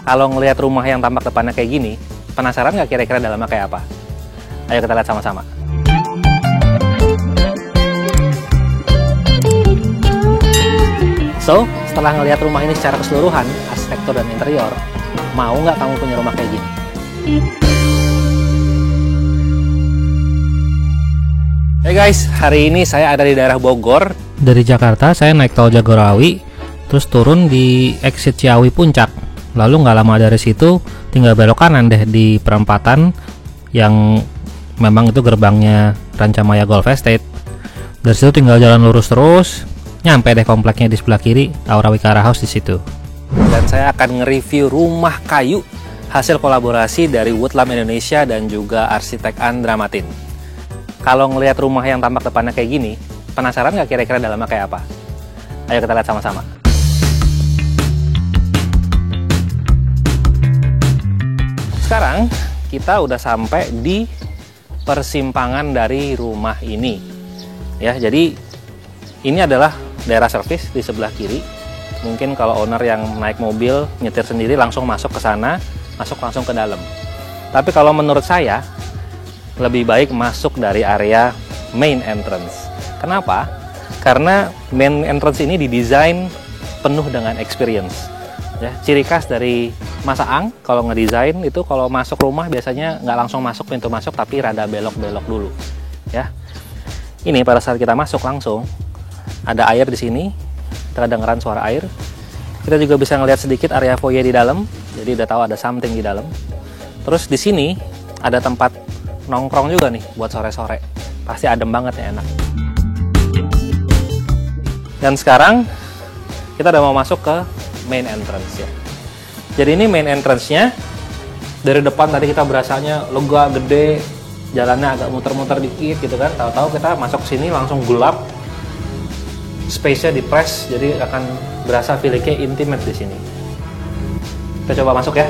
Kalau ngelihat rumah yang tampak depannya kayak gini, penasaran nggak kira-kira dalamnya kayak apa? Ayo kita lihat sama-sama. So, setelah ngelihat rumah ini secara keseluruhan, arsitektur dan interior, mau nggak kamu punya rumah kayak gini? Hey guys, hari ini saya ada di daerah Bogor. Dari Jakarta, saya naik tol Jagorawi, terus turun di exit Ciawi Puncak. Lalu nggak lama dari situ, tinggal belok kanan deh di perempatan yang memang itu gerbangnya Rancamaya Golf Estate. Dari situ tinggal jalan lurus terus, nyampe deh kompleknya di sebelah kiri, Aura Wikara House di situ. Dan saya akan nge-review rumah kayu hasil kolaborasi dari Woodlam Indonesia dan juga arsitek Andra Matin. Kalau ngelihat rumah yang tampak depannya kayak gini, penasaran nggak kira-kira dalamnya kayak apa? Ayo kita lihat sama-sama. Sekarang kita udah sampai di persimpangan dari rumah ini. Ya, jadi ini adalah daerah servis di sebelah kiri. Mungkin kalau owner yang naik mobil nyetir sendiri langsung masuk ke sana, masuk langsung ke dalam. Tapi kalau menurut saya lebih baik masuk dari area main entrance. Kenapa? Karena main entrance ini didesain penuh dengan experience. Ya, ciri khas dari Mas Aang kalau ngedesain itu kalau masuk rumah biasanya nggak langsung masuk pintu masuk tapi rada belok-belok dulu. Ya, ini pada saat kita masuk langsung ada air di sini, kita kedengeran suara air. Kita juga bisa ngelihat sedikit area foyer di dalam, jadi udah tahu ada something di dalam. Terus di sini ada tempat nongkrong juga nih buat sore-sore, pasti adem banget ya, enak. Dan sekarang kita udah mau masuk ke main entrance ya. Jadi ini main entrance-nya. Dari depan tadi kita berasanya lega, gede, jalannya agak muter-muter dikit gitu kan. Tahu-tahu kita masuk sini langsung gelap, space-nya di press, jadi akan berasa feeling-nya intimate di sini. Kita coba masuk ya.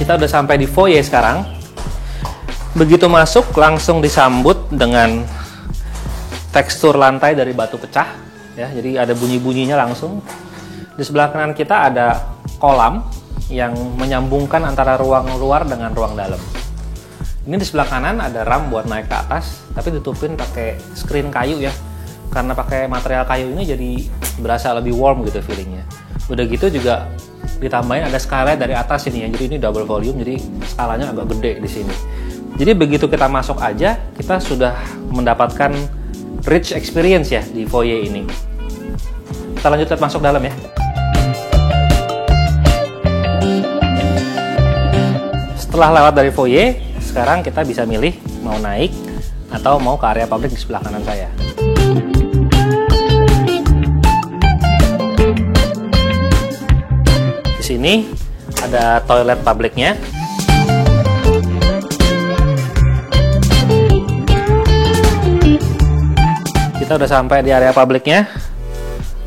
Kita udah sampai di foyer sekarang. Begitu masuk langsung disambut dengan tekstur lantai dari batu pecah ya, jadi ada bunyi-bunyinya langsung. Di sebelah kanan kita ada kolam yang menyambungkan antara ruang luar dengan ruang dalam. Ini di sebelah kanan ada ramp buat naik ke atas, tapi ditutupin pakai screen kayu ya. Karena pakai material kayu ini jadi berasa lebih warm gitu feelingnya. Udah gitu juga ditambahin ada skylight dari atas ini ya, jadi ini double volume, jadi skalanya agak gede di sini. Jadi begitu kita masuk aja, kita sudah mendapatkan rich experience ya di foyer ini. Kita lanjut masuk dalam ya. Setelah lewat dari foyer, sekarang kita bisa milih mau naik atau mau ke area publik di sebelah kanan saya. Di sini ada toilet publiknya. Kita udah sampai di area publiknya.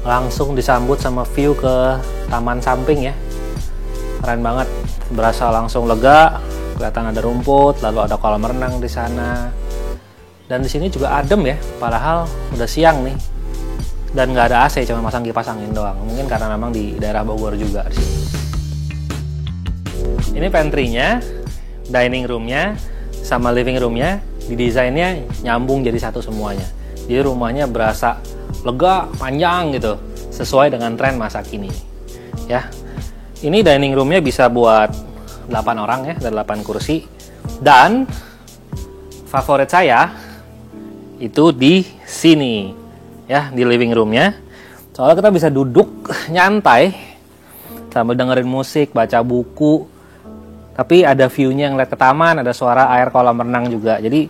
Langsung disambut sama view ke taman samping ya. Keren banget. Berasa langsung lega. Kelihatan ada rumput, lalu ada kolam renang di sana. Dan di sini juga adem ya. Padahal udah siang nih. Dan nggak ada AC, cuma masang kipas angin doang. Mungkin karena memang di daerah Bogor juga di sini. Ini pantry-nya, dining room-nya, sama living room-nya. Didesainnya nyambung jadi satu semuanya. Jadi rumahnya berasa lega, panjang gitu, sesuai dengan tren masa kini. Ya, ini dining room-nya bisa buat 8 orang ya, ada 8 kursi. Dan favorit saya itu di sini. Ya, di living room-nya. Soalnya kita bisa duduk nyantai sambil dengerin musik, baca buku. Tapi ada view-nya yang lihat ke taman, ada suara air kolam renang juga. Jadi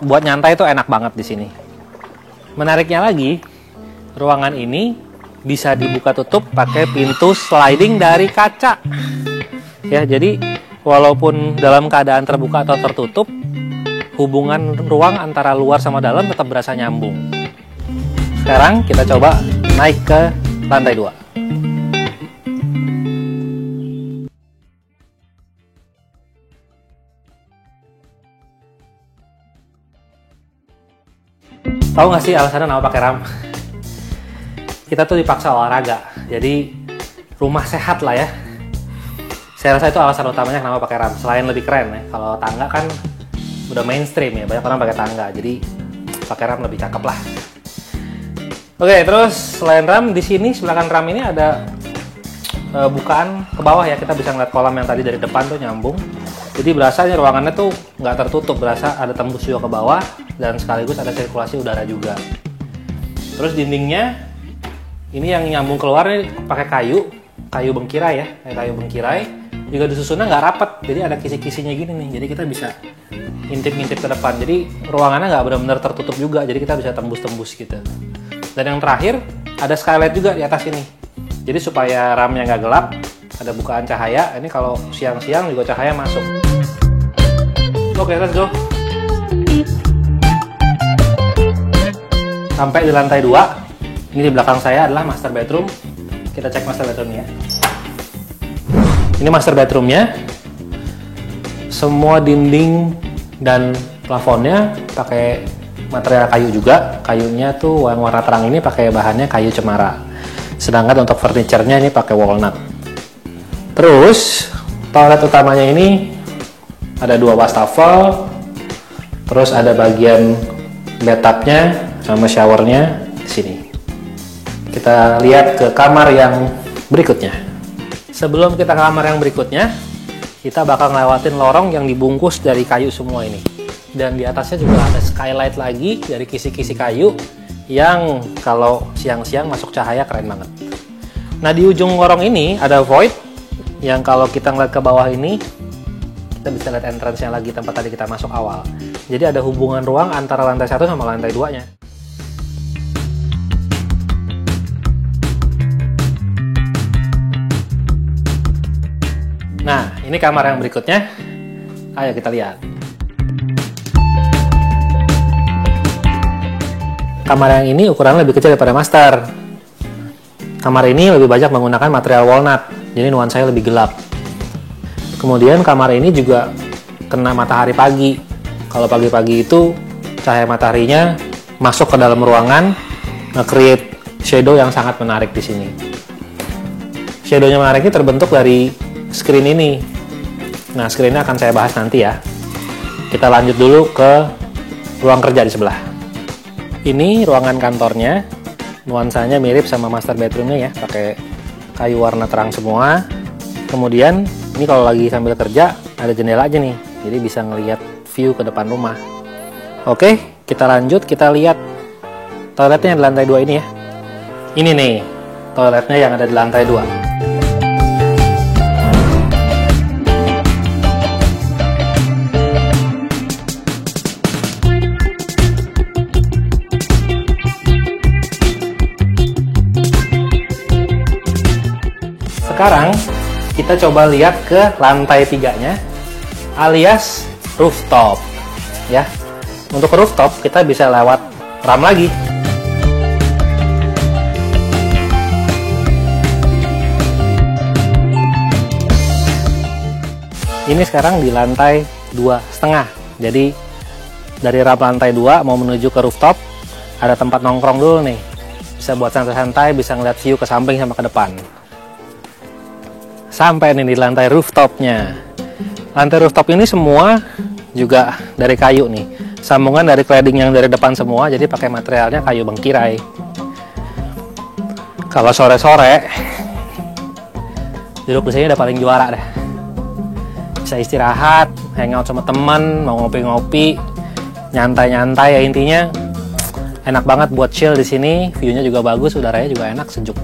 buat nyantai itu enak banget di sini. Menariknya lagi, ruangan ini bisa dibuka tutup pakai pintu sliding dari kaca. Ya, jadi walaupun dalam keadaan terbuka atau tertutup, hubungan ruang antara luar sama dalam tetap berasa nyambung. Sekarang kita coba naik ke lantai 2. Tahu nggak sih alasannya kenapa pakai RAM? Kita tuh dipaksa olahraga, jadi rumah sehat lah ya. Saya rasa itu alasan utamanya kenapa pakai RAM. Selain lebih keren ya, kalau tangga kan udah mainstream ya, banyak orang pakai tangga, jadi pakai RAM lebih cakep lah. Oke, terus selain RAM, di sini sebelah kanan RAM ini ada bukaan ke bawah ya, kita bisa ngeliat kolam yang tadi dari depan tuh nyambung. Jadi berasanya ruangannya tuh nggak tertutup, berasa ada tembus juga ke bawah dan sekaligus ada sirkulasi udara juga. Terus dindingnya ini yang nyambung keluar nih pakai kayu bengkirai ya, kayu bengkirai. Juga disusunnya nggak rapet, jadi ada kisi-kisinya gini nih. Jadi kita bisa ngintip-ngintip ke depan. Jadi ruangannya nggak benar-benar tertutup juga, jadi kita bisa tembus-tembus gitu. Dan yang terakhir ada skylight juga di atas ini. Jadi supaya RAM-nya nggak gelap, ada bukaan cahaya. Ini kalau siang-siang juga cahaya masuk. Oke, let's go. Sampai di lantai 2. Ini di belakang saya adalah master bedroom. Kita cek master bedroomnya. Ini master bedroomnya. Semua dinding dan plafonnya pakai material kayu juga. Kayunya tuh yang warna terang ini pakai bahannya kayu cemara. Sedangkan untuk furniture-nya ini pakai walnut. Terus toilet utamanya ini ada 2 wastafel. Terus ada bagian bathtubnya sama showernya di sini. Kita lihat ke kamar yang berikutnya. Sebelum kita ke kamar yang berikutnya, kita bakal ngelewatin lorong yang dibungkus dari kayu semua ini. Dan di atasnya juga ada skylight lagi dari kisi-kisi kayu yang kalau siang-siang masuk cahaya keren banget. Nah, di ujung lorong ini ada void yang kalau kita ngeliat ke bawah ini, kita bisa lihat entrance-nya lagi tempat tadi kita masuk awal. Jadi ada hubungan ruang antara lantai 1 sama lantai 2-nya. Nah, ini kamar yang berikutnya. Ayo kita lihat. Kamar yang ini ukurannya lebih kecil daripada master. Kamar ini lebih banyak menggunakan material walnut, jadi nuansanya lebih gelap. Kemudian kamar ini juga kena matahari pagi. Kalau pagi-pagi itu cahaya mataharinya masuk ke dalam ruangan, nge-create shadow yang sangat menarik di sini. Shadownya menariknya terbentuk dari screen ini. Nah, screennya akan saya bahas nanti ya. Kita lanjut dulu ke ruang kerja di sebelah. Ini ruangan kantornya. Nuansanya mirip sama master bedroomnya ya, pakai kayu warna terang semua. Kemudian ini kalau lagi sambil kerja ada jendela aja nih, jadi bisa ngelihat view ke depan rumah. Oke, kita lanjut, kita lihat toiletnya di lantai 2 ini ya. Ini nih toiletnya yang ada di lantai 2. Sekarang kita coba lihat ke lantai 3-nya, alias rooftop ya. Untuk rooftop kita bisa lewat RAM lagi. Ini sekarang di lantai 2,5. Jadi dari RAM lantai 2 mau menuju ke rooftop, ada tempat nongkrong dulu nih. Bisa buat santai-santai, bisa ngeliat view ke samping sama ke depan. Sampai nih di lantai rooftopnya. Lantai rooftop ini semua juga dari kayu nih. Sambungan dari cladding yang dari depan semua, jadi pakai materialnya kayu bengkirai. Kalau sore-sore, duduk di sini udah paling juara deh. Bisa istirahat, hangout sama teman, mau ngopi-ngopi, nyantai-nyantai ya intinya. Enak banget buat chill di sini. View-nya juga bagus, udaranya juga enak, sejuk.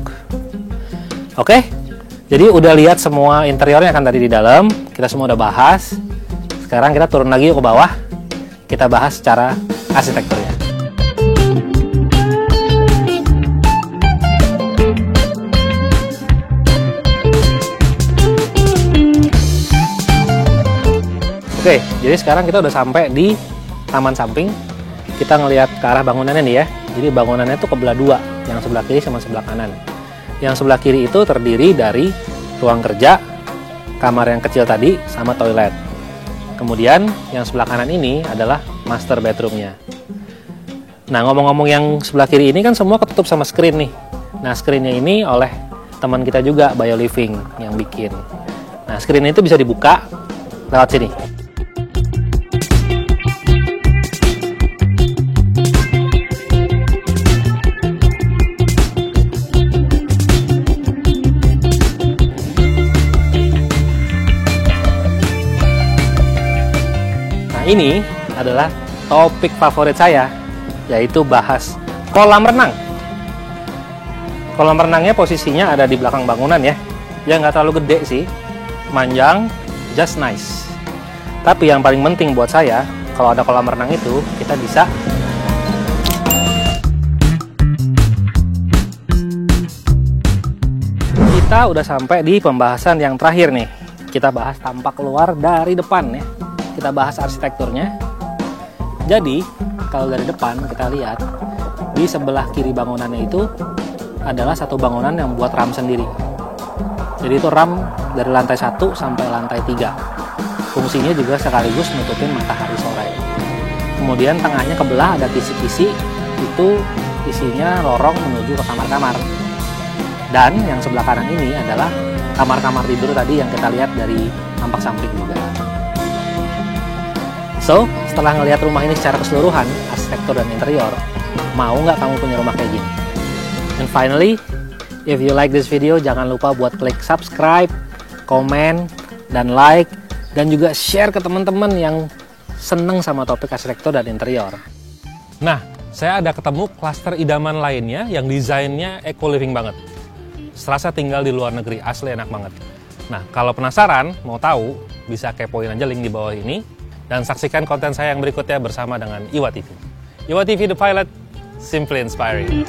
Oke. Jadi udah lihat semua interiornya kan tadi di dalam, kita semua udah bahas. Sekarang kita turun lagi ke bawah, kita bahas secara arsitekturnya. Oke, jadi sekarang kita udah sampai di taman samping. Kita ngelihat ke arah bangunannya nih ya. Jadi bangunannya tuh kebelah 2, yang sebelah kiri sama sebelah kanan. Yang sebelah kiri itu terdiri dari ruang kerja, kamar yang kecil tadi, sama toilet. Kemudian yang sebelah kanan ini adalah master bedroomnya. Nah, ngomong-ngomong yang sebelah kiri ini kan semua ketutup sama screen nih. Nah, screennya ini oleh teman kita juga, BioLiving, yang bikin. Nah, screen itu bisa dibuka lewat sini. Ini adalah topik favorit saya, yaitu bahas kolam renang. Kolam renangnya posisinya ada di belakang bangunan ya. Ya nggak terlalu gede sih, manjang, just nice. Tapi yang paling penting buat saya, kalau ada kolam renang itu, kita bisa udah sampai di pembahasan yang terakhir nih. Kita bahas tampak luar dari depan ya. Kita bahas arsitekturnya. Jadi, kalau dari depan kita lihat, di sebelah kiri bangunannya itu adalah satu bangunan yang buat ram sendiri. Jadi itu ram dari lantai 1 sampai lantai 3. Fungsinya juga sekaligus nutupin matahari sore. Kemudian tengahnya kebelah ada kisi-kisi, itu isinya lorong menuju ke kamar-kamar. Dan yang sebelah kanan ini adalah kamar-kamar tidur tadi yang kita lihat dari tampak samping juga. So, setelah ngelihat rumah ini secara keseluruhan, arsitektur dan interior, mau nggak kamu punya rumah kayak gini? And finally, if you like this video, jangan lupa buat klik subscribe, komen, dan like, dan juga share ke teman-teman yang seneng sama topik arsitektur dan interior. Nah, saya ada ketemu klaster idaman lainnya yang desainnya eco-living banget. Serasa tinggal di luar negeri, asli enak banget. Nah, kalau penasaran, mau tahu, bisa kepoin aja link di bawah ini, dan saksikan konten saya yang berikutnya bersama dengan Iwa TV. Iwa TV The Pilot, simply inspiring.